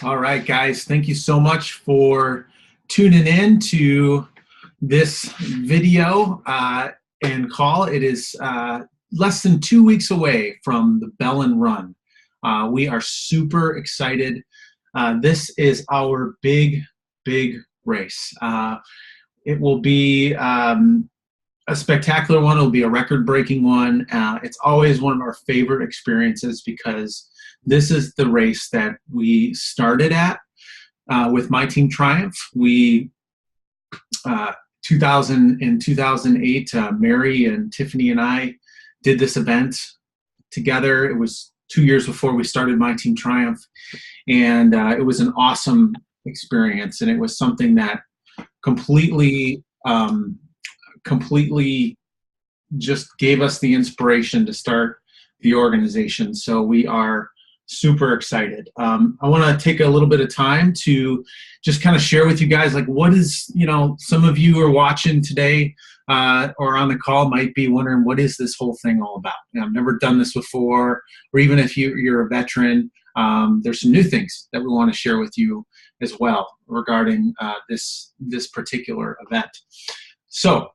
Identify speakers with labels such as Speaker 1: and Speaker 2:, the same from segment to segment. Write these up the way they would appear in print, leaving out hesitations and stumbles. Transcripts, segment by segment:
Speaker 1: All right, guys, thank you so much for tuning in to this video and call. It is less than 2 weeks away from the Bellin Run. We are super excited. This is our big race. It will be a spectacular one. It'll be a record-breaking one. It's always one of our favorite experiences because this is the race that we started at with My Team Triumph. We 2008, Mary and Tiffany and I did this event together. It was 2 years before we started My Team Triumph, and it was an awesome experience. And it was something that completely just gave us the inspiration to start the organization. So we are super excited. I want to take a little bit of time to just kind of share with you guys, like, what is, some of you are watching today or on the call might be wondering, what is this whole thing all about? I've never done this before, or even if you're a veteran, there's some new things that we want to share with you as well regarding this particular event. So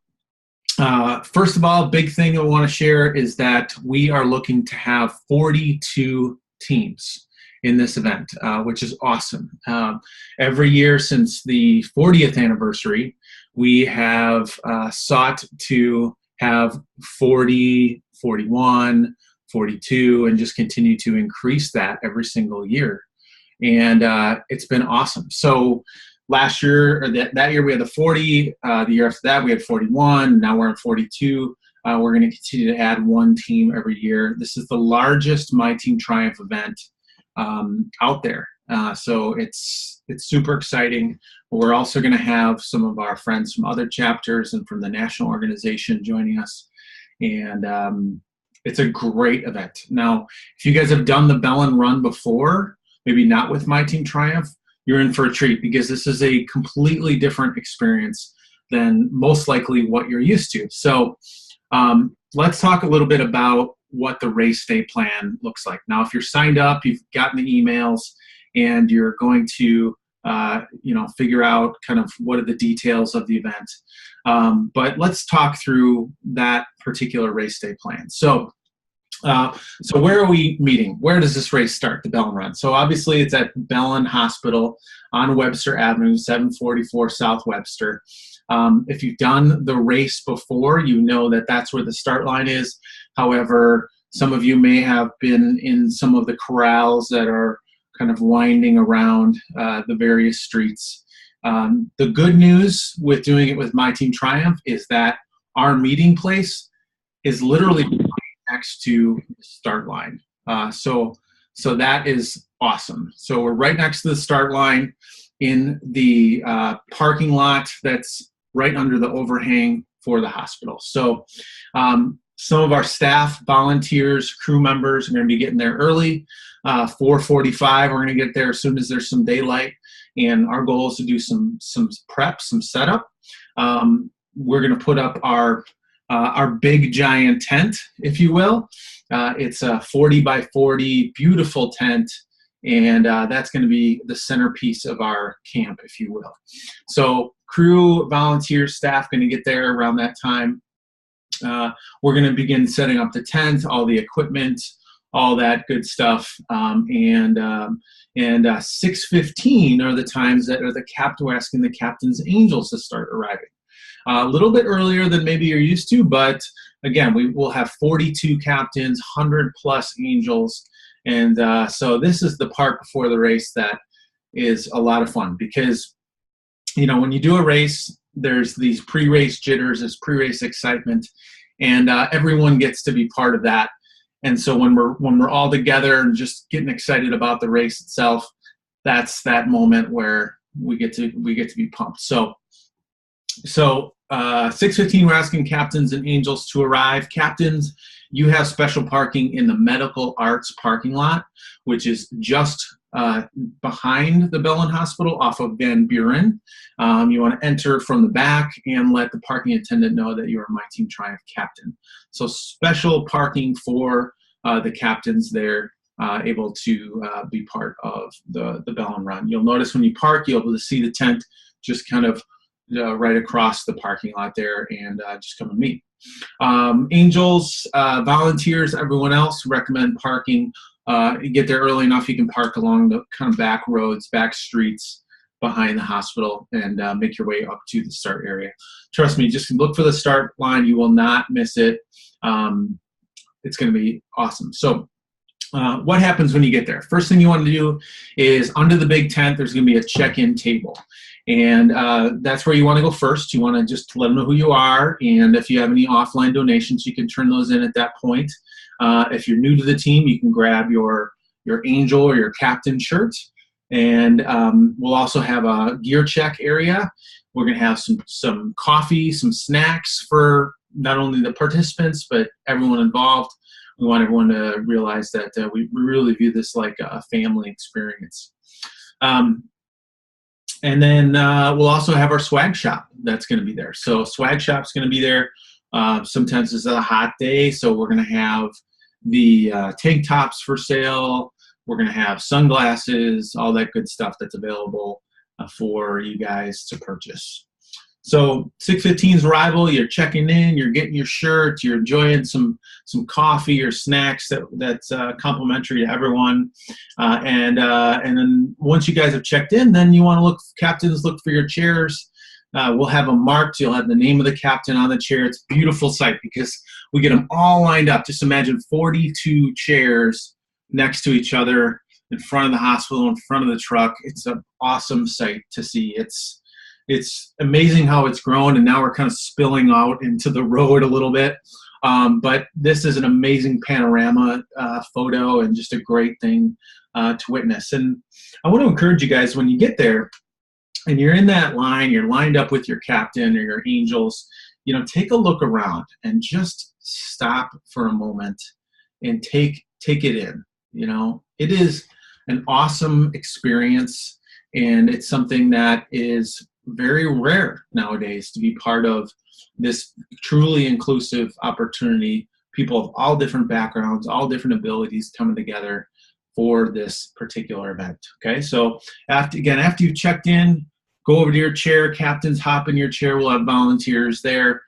Speaker 1: first of all, big thing I want to share is that we are looking to have 42 teams in this event, which is awesome. Every year since the 40th anniversary, we have sought to have 40, 41, 42, and just continue to increase that every single year. And it's been awesome. So last year, or that year, we had the 40. The year after that, we had 41. Now we're at 42. We're going to continue to add one team every year. This is the largest My Team Triumph event out there. So it's super exciting. We're also going to have some of our friends from other chapters and from the national organization joining us. And it's a great event. Now, if you guys have done the Bellin Run before, maybe not with My Team Triumph, you're in for a treat, because this is a completely different experience than most likely what you're used to. So let's talk a little bit about what the race day plan looks like. Now, if you're signed up, you've gotten the emails, and you're going to figure out kind of what are the details of the event. But let's talk through that particular race day plan. So where are we meeting? Where does this race start, the Bellin Run? So obviously it's at Bellin Hospital on Webster Avenue, 744 South Webster. If you've done the race before, you know that that's where the start line is. However, some of you may have been in some of the corrals that are kind of winding around the various streets. The good news with doing it with My Team Triumph is that our meeting place is literally next to the start line. So that is awesome. So we're right next to the start line in the parking lot that's right under the overhang for the hospital. So some of our staff, volunteers, crew members are going to be getting there early. 4:45, we're going to get there as soon as there's some daylight. And our goal is to do some prep, some setup. We're going to put up our big giant tent, if you will. It's a 40 by 40 beautiful tent, and that's going to be the centerpiece of our camp, if you will. So crew, volunteers, staff going to get there around that time. We're going to begin setting up the tent, all the equipment, all that good stuff. And 6:15 are the times that we're asking the captain's angels to start arriving. A little bit earlier than maybe you're used to, but again, we will have 42 captains, 100 plus angels. And so this is the part before the race that is a lot of fun, because, when you do a race, there's these pre-race jitters, this pre-race excitement, and everyone gets to be part of that. And so when we're all together and just getting excited about the race itself, that's that moment where we get to be pumped. So 6:15, we're asking captains and angels to arrive. Captains, you have special parking in the Medical Arts parking lot, which is just behind the Bellin Hospital off of Van Buren. You want to enter from the back and let the parking attendant know that you are My Team Triumph captain. So special parking for the captains there able to be part of the Bellin run. You'll notice when you park, you'll be able to see the tent just kind of right across the parking lot there, and just come and meet. Angels, volunteers, everyone else, recommend parking. You get there early enough, you can park along the kind of back roads, back streets behind the hospital, and make your way up to the start area. Trust me, just look for the start line. You will not miss it. It's going to be awesome. So what happens when you get there? First thing you want to do is under the big tent, there's going to be a check-in table. And that's where you want to go first. You want to just let them know who you are. And if you have any offline donations, you can turn those in at that point. If you're new to the team, you can grab your angel or your captain shirt. And we'll also have a gear check area. We're going to have some coffee, some snacks for not only the participants, but everyone involved. We want everyone to realize that we really view this like a family experience. And then we'll also have our swag shop that's going to be there. So swag shop's going to be there. Sometimes it's a hot day, so we're going to have the tank tops for sale. We're going to have sunglasses, all that good stuff that's available for you guys to purchase. So 6:15's arrival, you're checking in, you're getting your shirts, you're enjoying some coffee or snacks that's complimentary to everyone. And then once you guys have checked in, then you want to look, captains, look for your chairs. We'll have them marked. You'll have the name of the captain on the chair. It's a beautiful sight because we get them all lined up. Just imagine 42 chairs next to each other in front of the hospital, in front of the truck. It's an awesome sight to see. It's amazing how it's grown, and now we're kind of spilling out into the road a little bit. But this is an amazing panorama photo and just a great thing to witness. And I want to encourage you guys, when you get there and you're in that line, you're lined up with your captain or your angels, take a look around and just stop for a moment and take it in. It is an awesome experience, and it's something that is very rare nowadays to be part of this truly inclusive opportunity. People of all different backgrounds, all different abilities coming together for this particular event. Okay, so after you've checked in, go over to your chair. Captains, hop in your chair. We'll have volunteers there.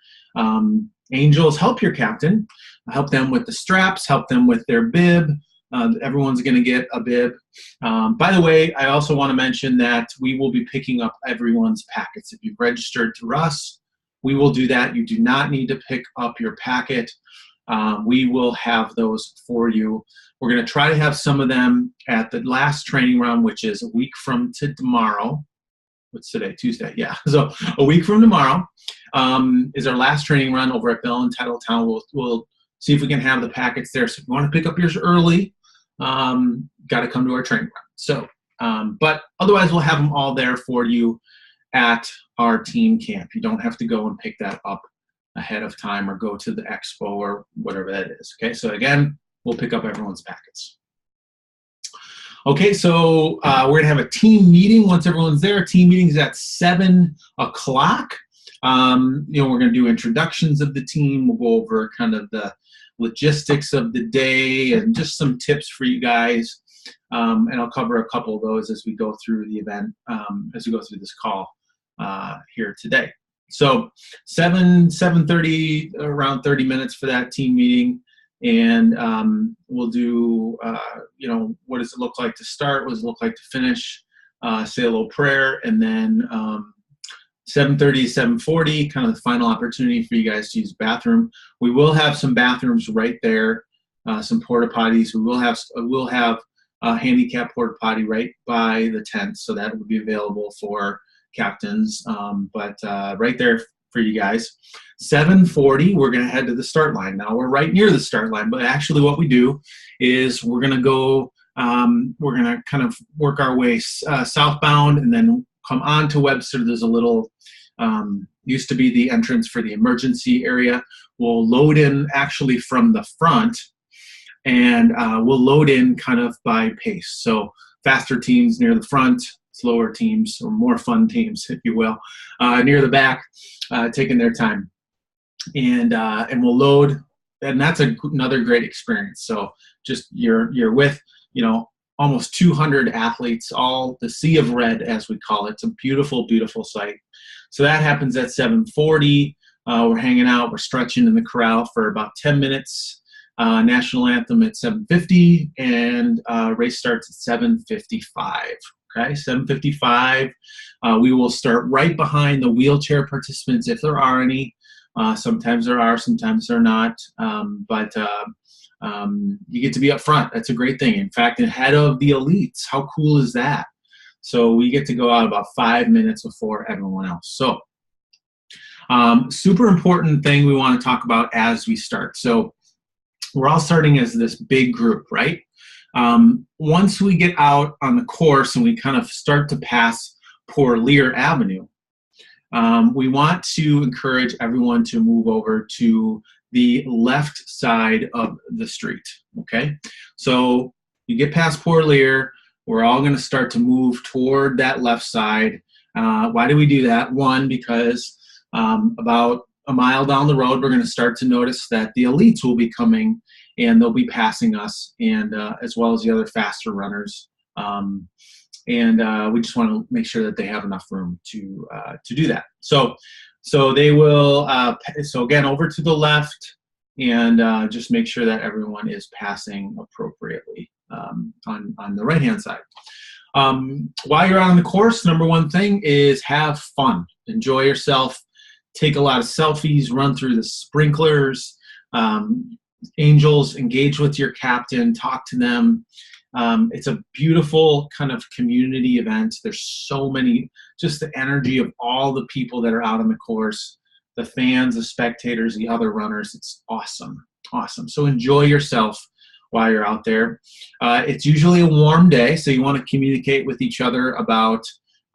Speaker 1: Angels, help your captain. Help them with the straps. Help them with their bib. Everyone's going to get a bib. By the way, I also want to mention that we will be picking up everyone's packets. If you've registered through us, we will do that. You do not need to pick up your packet. We will have those for you. We're going to try to have some of them at the last training run, which is a week from tomorrow. What's today? Tuesday. Yeah. So a week from tomorrow is our last training run over at Bellin Titletown. We'll see if we can have the packets there. So if you want to pick up yours early, got to come to our training run. So, but otherwise we'll have them all there for you at our team camp. You don't have to go and pick that up ahead of time or go to the expo or whatever that is. Okay, so again, we'll pick up everyone's packets. Okay, so we're gonna have a team meeting once everyone's there. Team meeting's at 7 o'clock. We're gonna do introductions of the team. We'll go over kind of the logistics of the day and just some tips for you guys. And I'll cover a couple of those as we go through the event, as we go through this call here today. So 7:30, around 30 minutes for that team meeting. And we'll do, what does it look like to start? What does it look like to finish? Say a little prayer, and then 7:30, 7:40, kind of the final opportunity for you guys to use the bathroom. We will have some bathrooms right there, some porta potties. We'll have a handicap porta potty right by the tent, so that will be available for captains, but right there for you guys. 7:40, we're going to head to the start line. Now we're right near the start line, but actually what we do is we're going to go, we're going to kind of work our way southbound and then come on to Webster. There's a little, used to be the entrance for the emergency area. We'll load in actually from the front, and we'll load in kind of by pace. So faster teams near the front, slower teams, or more fun teams, if you will, near the back, taking their time. And we'll load that's another great experience. So just you're with, almost 200 athletes, all the sea of red, as we call it. It's a beautiful, beautiful sight. So that happens at 7:40. We're hanging out, we're stretching in the corral for about 10 minutes. National anthem at 7:50, and race starts at 7:55. Okay, 7:55. We will start right behind the wheelchair participants, if there are any. Sometimes there are, sometimes there are not. But you get to be up front. That's a great thing. In fact, ahead of the elites. How cool is that? So we get to go out about 5 minutes before everyone else. So super important thing we want to talk about as we start. So we're all starting as this big group, right? Once we get out on the course and we kind of start to pass Poor Lear Avenue, we want to encourage everyone to move over to the left side of the street, okay? So you get past Poor Lear, we're all gonna start to move toward that left side. Why do we do that? One, because about a mile down the road, we're gonna start to notice that the elites will be coming and they'll be passing us, and as well as the other faster runners. We just want to make sure that they have enough room to do that. So they will. So again, over to the left, and just make sure that everyone is passing appropriately on the right hand side. While you're on the course, number one thing is have fun, enjoy yourself, take a lot of selfies, run through the sprinklers. Angels, engage with your captain, talk to them. It's a beautiful kind of community event. There's so many, just the energy of all the people that are out on the course, the fans, the spectators, the other runners. It's awesome, awesome. So enjoy yourself while you're out there. It's usually a warm day, so you want to communicate with each other about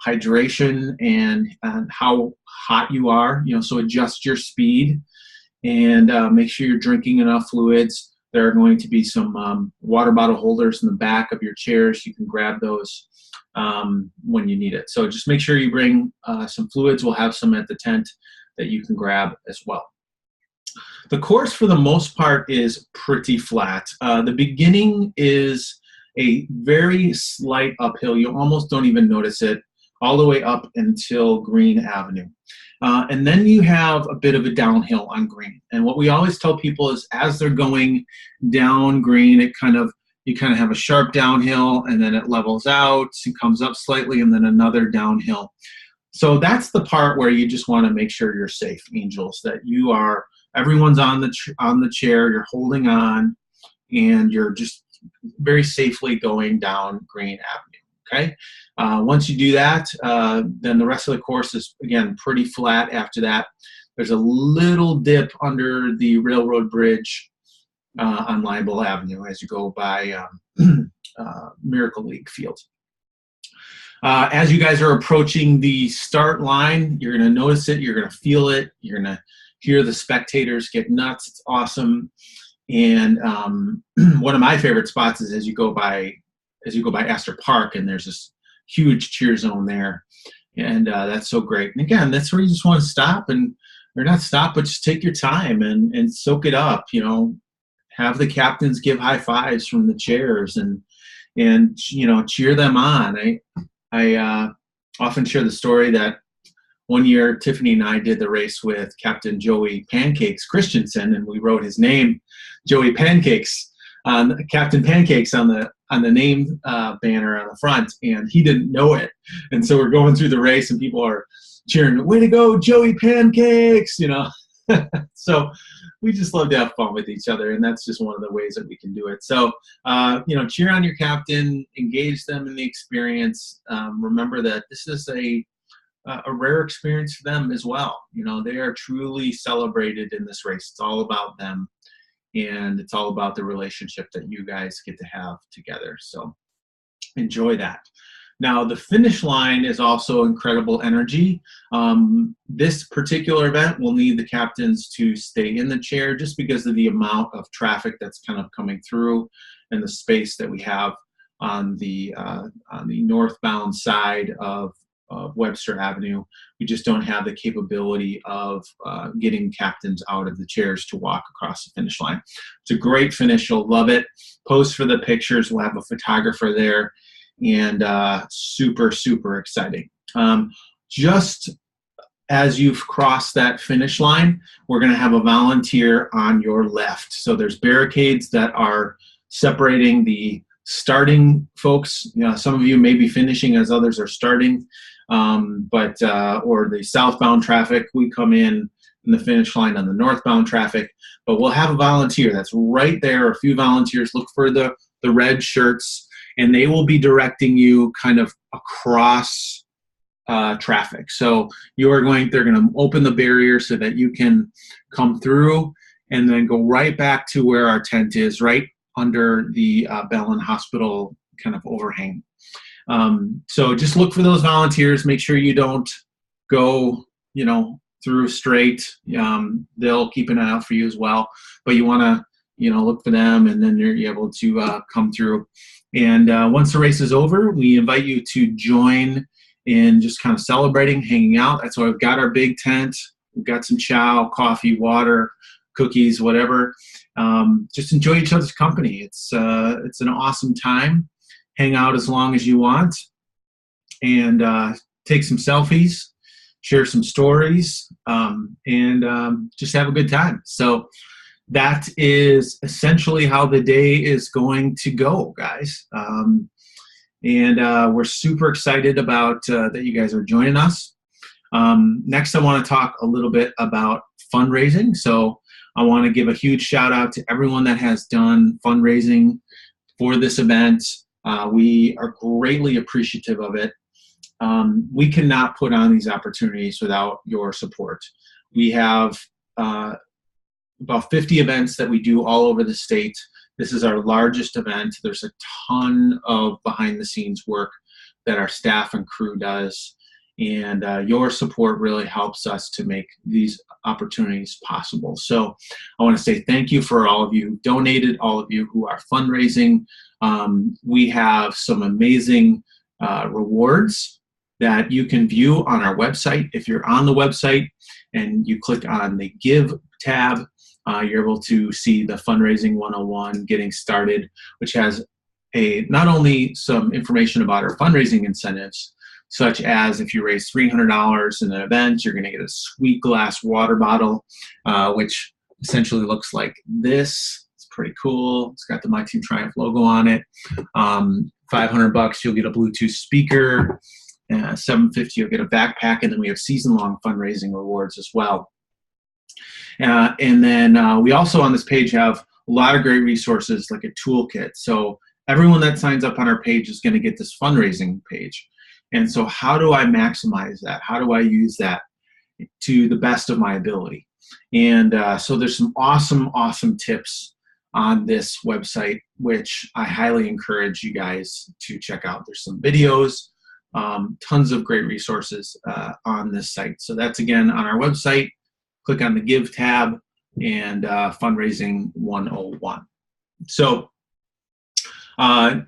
Speaker 1: hydration and how hot you are, so adjust your speed and make sure you're drinking enough fluids. There are going to be some water bottle holders in the back of your chairs. You can grab those when you need it. So just make sure you bring some fluids. We'll have some at the tent that you can grab as well. The course, for the most part, is pretty flat. The beginning is a very slight uphill. You almost don't even notice it, all the way up until Green Avenue. And then you have a bit of a downhill on Green. And what we always tell people is as they're going down Green, you kind of have a sharp downhill, and then it levels out, it comes up slightly, and then another downhill. So that's the part where you just want to make sure you're safe, Angels, that everyone's on the chair, you're holding on, and you're just very safely going down Green Avenue. Okay. Once you do that, then the rest of the course is, again, pretty flat after that. There's a little dip under the railroad bridge on Liable Avenue as you go by Miracle League Field. As you guys are approaching the start line, you're going to notice it, you're going to feel it, you're going to hear the spectators get nuts. It's awesome. And one of my favorite spots is as you go by Astor Park, and there's this huge cheer zone there, and that's so great. And again, that's where you just want to stop, or not stop, but just take your time and soak it up. Have the captains give high fives from the chairs and cheer them on. I often share the story that one year Tiffany and I did the race with Captain Joey Pancakes Christensen, and we wrote his name, Joey Pancakes, Captain Pancakes on the name banner on the front, and he didn't know it. And so we're going through the race, and people are cheering, "Way to go, Joey Pancakes!" So we just love to have fun with each other, and that's just one of the ways that we can do it. So cheer on your captain, engage them in the experience. Remember that this is a rare experience for them as well. They are truly celebrated in this race. It's all about them. And it's all about the relationship that you guys get to have together. So enjoy that. Now, the finish line is also incredible energy. This particular event will need the captains to stay in the chair just because of the amount of traffic that's kind of coming through and the space that we have on the northbound side of Webster Avenue. We just don't have the capability of getting captains out of the chairs to walk across the finish line. It's a great finish. You'll love it. Post for the pictures. We'll have a photographer there, and super, super exciting. Just as you've crossed that finish line, we're going to have a volunteer on your left. So there's barricades that are separating the starting folks. Some of you may be finishing as others are starting, or the southbound traffic. We come in the finish line on the northbound traffic, but we'll have a volunteer that's right there. A few volunteers. Look for the red shirts, and they will be directing you kind of across traffic. So they're going to open the barrier so that you can come through and then go right back to where our tent is, right under the Bellin Hospital kind of overhang. So just look for those volunteers. Make sure you don't go, through straight. They'll keep an eye out for you as well. But you want to, look for them, and then you're able to come through. And once the race is over, we invite you to join in just kind of celebrating, hanging out. That's why we've got our big tent. We've got some chow, coffee, water, cookies, whatever. Just enjoy each other's company. It's an awesome time. Hang out as long as you want, and take some selfies, share some stories, and just have a good time. So that is essentially how the day is going to go, guys. And we're super excited about that you guys are joining us. Next, I want to talk a little bit about fundraising. So I want to give a huge shout out to everyone that has done fundraising for this event. We are greatly appreciative of it. We cannot put on these opportunities without your support. We have about 50 events that we do all over the state. This is our largest event. There's a ton of behind-the-scenes work that our staff and crew does, and your support really helps us to make these opportunities possible. So I want to say thank you for all of you who donated, all of you who are fundraising. We have some amazing rewards that you can view on our website. If you're on the website and you click on the Give tab, you're able to see the Fundraising 101 Getting Started, which has not only some information about our fundraising incentives, such as if you raise $300 in an event, you're going to get a sweet glass water bottle, which essentially looks like this. It's pretty cool. It's got the My Team Triumph logo on it. $500, you'll get a Bluetooth speaker. $750, you'll get a backpack, and then we have season-long fundraising rewards as well. And then we also on this page have a lot of great resources like a toolkit. So everyone that signs up on our page is going to get this fundraising page. And so how do I maximize that? How do I use that to the best of my ability? And so there's some awesome tips on this website, which I highly encourage you guys to check out. There's some videos, tons of great resources on this site. So that's, again, on our website. Click on the Give tab and Fundraising 101. So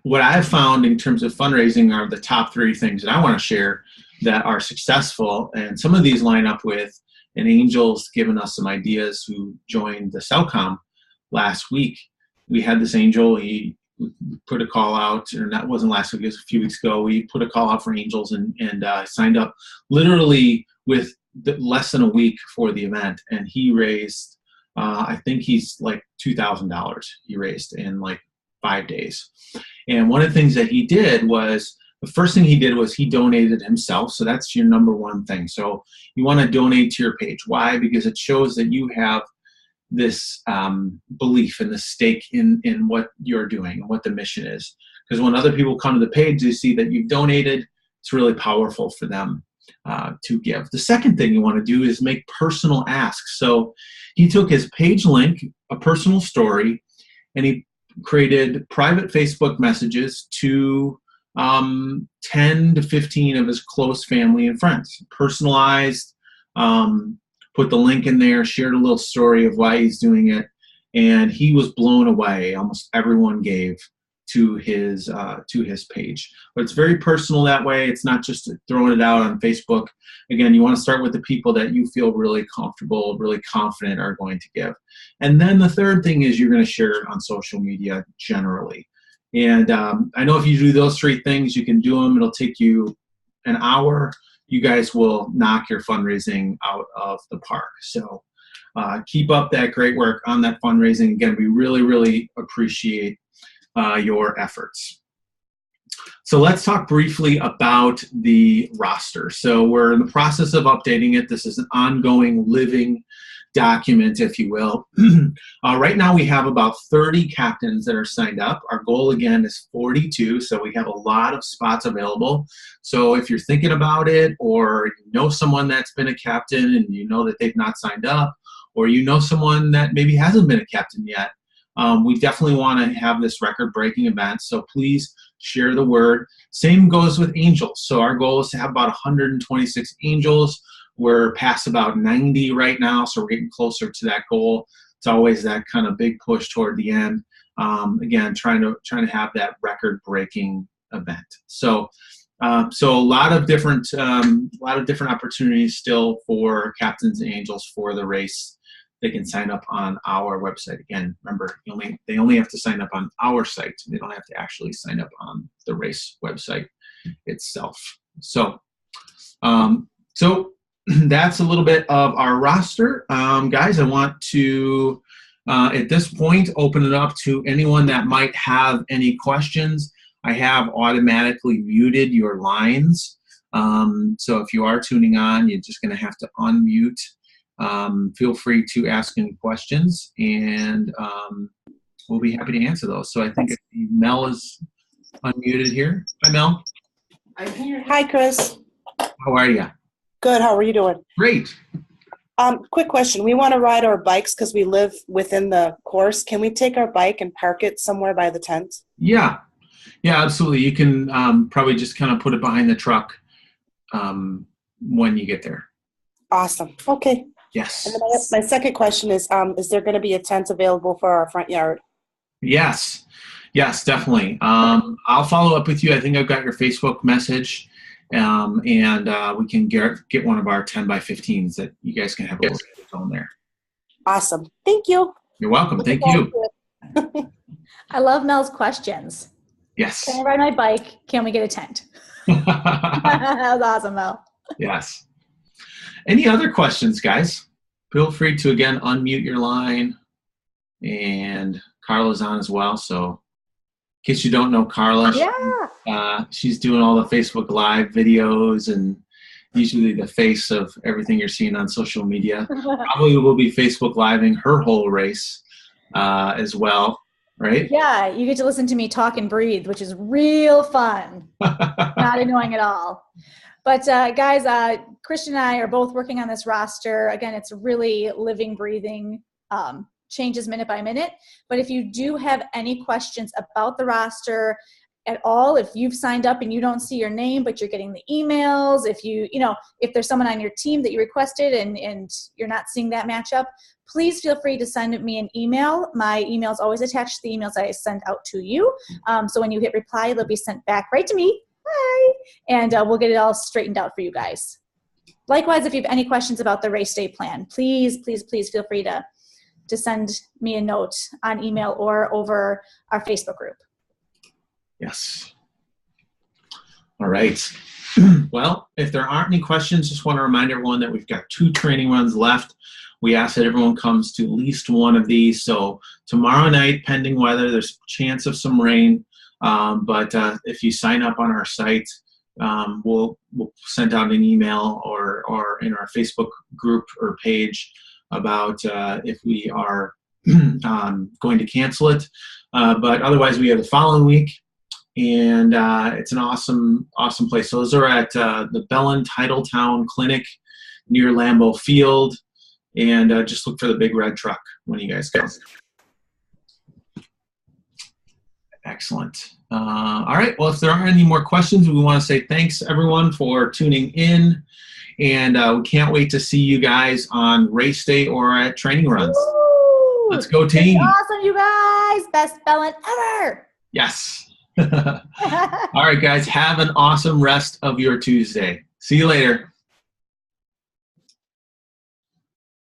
Speaker 1: what I've found in terms of fundraising are the top 3 things that I want to share that are successful. And some of these line up with an Angel's given us some ideas who joined the CellCom last week. We had this Angel, he put a call out, or that wasn't last week, it was a few weeks ago. We put a call out for Angels and signed up literally with less than a week for the event, and he raised I think he's like $2,000 he raised in like 5 days. And one of the things that he did was, the first thing he did was he donated himself. So that's your number one thing. So you want to donate to your page. Why? Because it shows that you have this belief and the stake in what you're doing and what the mission is. Because when other people come to the page, they see that you've donated. It's really powerful for them to give. The second thing you want to do is make personal asks. So he took his page link, a personal story, and he created private Facebook messages to 10 to 15 of his close family and friends. Personalized, put the link in there, shared a little story of why he's doing it, and he was blown away. Almost everyone gave to his page. But it's very personal that way. It's not just throwing it out on Facebook. Again, you want to start with the people that you feel really comfortable, really confident are going to give. And then the third thing is you're going to share it on social media generally. And I know if you do those three things, you can do them. It'll take you an hour. You guys will knock your fundraising out of the park. So keep up that great work on that fundraising. Again, we really, really appreciate your efforts. So let's talk briefly about the roster. So we're in the process of updating it. This is an ongoing living document, if you will. Right now we have about 30 captains that are signed up. Our goal again is 42, so we have a lot of spots available. So if you're thinking about it, or you know someone that's been a captain and you know that they've not signed up, or you know someone that maybe hasn't been a captain yet, we definitely want to have this record-breaking event, so please share the word. Same goes with angels. So our goal is to have about 126 angels. We're past about 90 right now, so we're getting closer to that goal. It's always that kind of big push toward the end. Again, trying to have that record-breaking event. So a lot of different opportunities still for captains and angels for the race. They can sign up on our website. Again, remember, they only have to sign up on our site. They don't have to actually sign up on the race website itself. So that's a little bit of our roster. Guys, I want to, at this point, open it up to anyone that might have any questions. I have automatically muted your lines. So if you are tuning on, you're just going to have to unmute. Feel free to ask any questions, and we'll be happy to answer those. So I think Mel is unmuted here. Hi, Mel.
Speaker 2: I'm here. Hi, Chris.
Speaker 1: How are you?
Speaker 2: Good. How are you doing?
Speaker 1: Great.
Speaker 2: Quick question. We want to ride our bikes because we live within the course. Can we take our bike and park it somewhere by the tent?
Speaker 1: Yeah, absolutely. You can probably just kind of put it behind the truck when you get there.
Speaker 2: Awesome. Okay.
Speaker 1: Yes.
Speaker 2: And then my second question is there going to be a tent available for our front yard?
Speaker 1: Yes, definitely. I'll follow up with you. I think I've got your Facebook message, and we can get one of our 10 by 15s that you guys can have a little on there.
Speaker 2: Awesome. Thank you.
Speaker 1: You're welcome. Thank you.
Speaker 3: I love Mel's questions.
Speaker 1: Yes.
Speaker 3: Can I ride my bike? Can we get a tent? That was awesome, Mel.
Speaker 1: Yes. Any other questions, guys? Feel free to, again, unmute your line. And Carla's on as well. So in case you don't know Carla, she's doing all the Facebook Live videos and usually the face of everything you're seeing on social media. Probably will be Facebook Living her whole race as well, right?
Speaker 3: Yeah, you get to listen to me talk and breathe, which is real fun. Not annoying at all. But guys, Christian and I are both working on this roster. Again, it's really living, breathing, changes minute by minute. But if you do have any questions about the roster at all, if you've signed up and you don't see your name, but you're getting the emails, if there's someone on your team that you requested and you're not seeing that matchup, please feel free to send me an email. My email is always attached to the emails I send out to you. So when you hit reply, they'll be sent back right to me. Hi. And we'll get it all straightened out for you guys. Likewise, if you have any questions about the race day plan, please feel free to send me a note on email or over our Facebook group.
Speaker 1: Yes. All right. Well, if there aren't any questions, just want to remind everyone that we've got 2 training runs left. We ask that everyone comes to at least one of these. So tomorrow night, pending weather, there's a chance of some rain. But if you sign up on our site, we'll send out an email or in our Facebook group or page about if we are going to cancel it. But otherwise, we have the following week, and it's an awesome place. So those are at the Bellin Titletown Clinic near Lambeau Field, and just look for the big red truck when you guys go. Excellent. All right. Well, if there aren't any more questions, we want to say thanks, everyone, for tuning in. And we can't wait to see you guys on race day or at training runs.
Speaker 3: Woo!
Speaker 1: Let's go, team.
Speaker 3: Awesome, you guys. Best Bellin ever.
Speaker 1: Yes. All right, guys, have an awesome rest of your Tuesday. See you later.